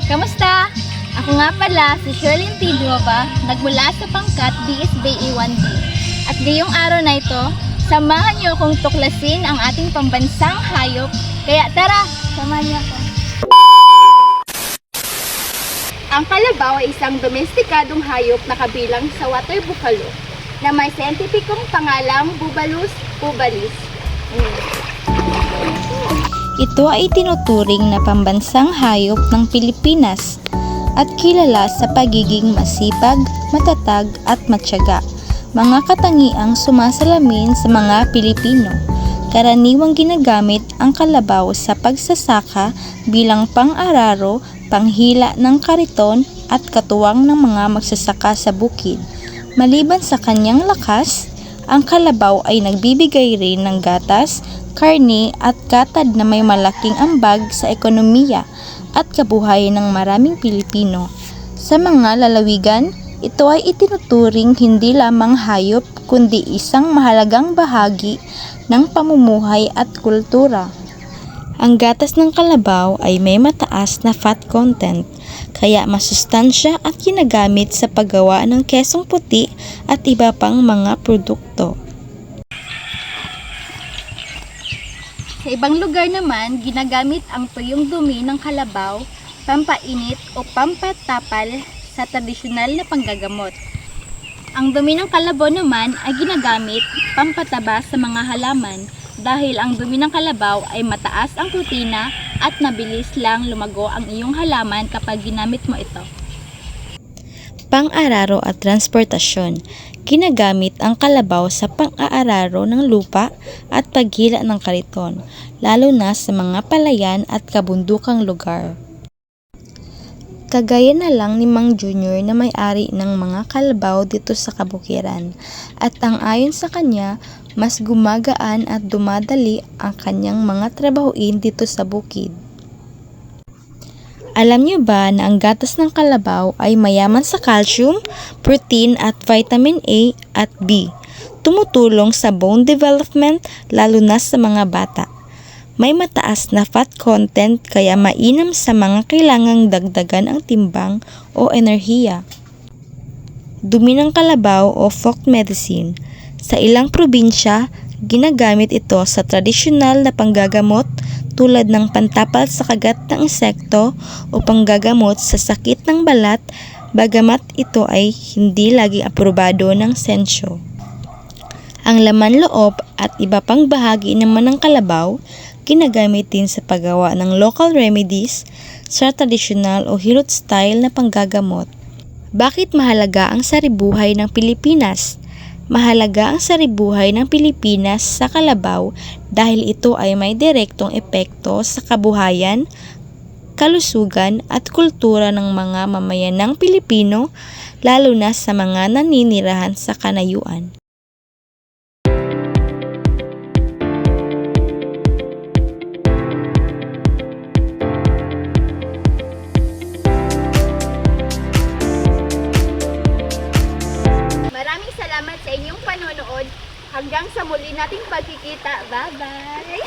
Kamusta? Ako nga pala si Sherlyn T. Jova, nagmula sa pangkat DSBA 1D. At ngayong araw na ito, samahan niyo akong tuklasin ang ating pambansang hayop. Kaya tara, samahan niyo ako. Ang kalabaw ay isang domestikadong hayop na kabilang sa water buffalo na may siyentipikong pangalang Bubalus pubalis. Ito ay tinuturing na pambansang hayop ng Pilipinas at kilala sa pagiging masipag, matatag at matyaga. Mga katangiang sumasalamin sa mga Pilipino. Karaniwang ginagamit ang kalabaw sa pagsasaka bilang pang-araro, panghila ng kariton at katuwang ng mga magsasaka sa bukid. Maliban sa kanyang lakas, ang kalabaw ay nagbibigay rin ng gatas, karne at katad na may malaking ambag sa ekonomiya at kabuhayan ng maraming Pilipino. Sa mga lalawigan, ito ay itinuturing hindi lamang hayop kundi isang mahalagang bahagi ng pamumuhay at kultura. Ang gatas ng kalabaw ay may mataas na fat content, kaya masustansya at ginagamit sa paggawa ng kesong puti at iba pang mga produkto. Sa ibang lugar naman, ginagamit ang tuyong dumi ng kalabaw, pampainit o pampatapal sa tradisyonal na panggagamot. Ang dumi ng kalabaw naman ay ginagamit pampataba sa mga halaman dahil ang dumi ng kalabaw ay mataas ang protina at mabilis lang lumago ang iyong halaman kapag ginamit mo ito. Pang-araro at transportasyon. Ginagamit ang kalabaw sa pang-aararo ng lupa at paghila ng kariton, lalo na sa mga palayan at kabundukang lugar. Kagaya na lang ni Mang Junior na may-ari ng mga kalabaw dito sa Kabukiran, at ang ayon sa kanya, mas gumagaan at dumadali ang kanyang mga trabahuin dito sa bukid. Alam niyo ba na ang gatas ng kalabaw ay mayaman sa calcium, protein at vitamin A at B? Tumutulong sa bone development lalo na sa mga bata. May mataas na fat content kaya mainam sa mga kailangang dagdagan ang timbang o enerhiya. Dumi ng kalabaw o folk medicine. Sa ilang probinsya, ginagamit ito sa tradisyonal na panggagamot tulad ng pantapal sa kagat ng insekto o panggagamot sa sakit ng balat, bagamat ito ay hindi lagi aprobado ng sensyo. Ang laman loob at iba pang bahagi naman ng kalabaw, ginagamit din sa paggawa ng local remedies sa tradisyonal o hilot style na panggagamot. Bakit mahalaga ang saribuhay ng Pilipinas? Mahalaga ang saribuhay ng Pilipinas sa kalabaw dahil ito ay may direktong epekto sa kabuhayan, kalusugan at kultura ng mga mamayanang Pilipino, lalo na sa mga naninirahan sa kanayuan. Maraming salamat sa inyong panonood. Hanggang sa muli nating pagkikita. Bye-bye!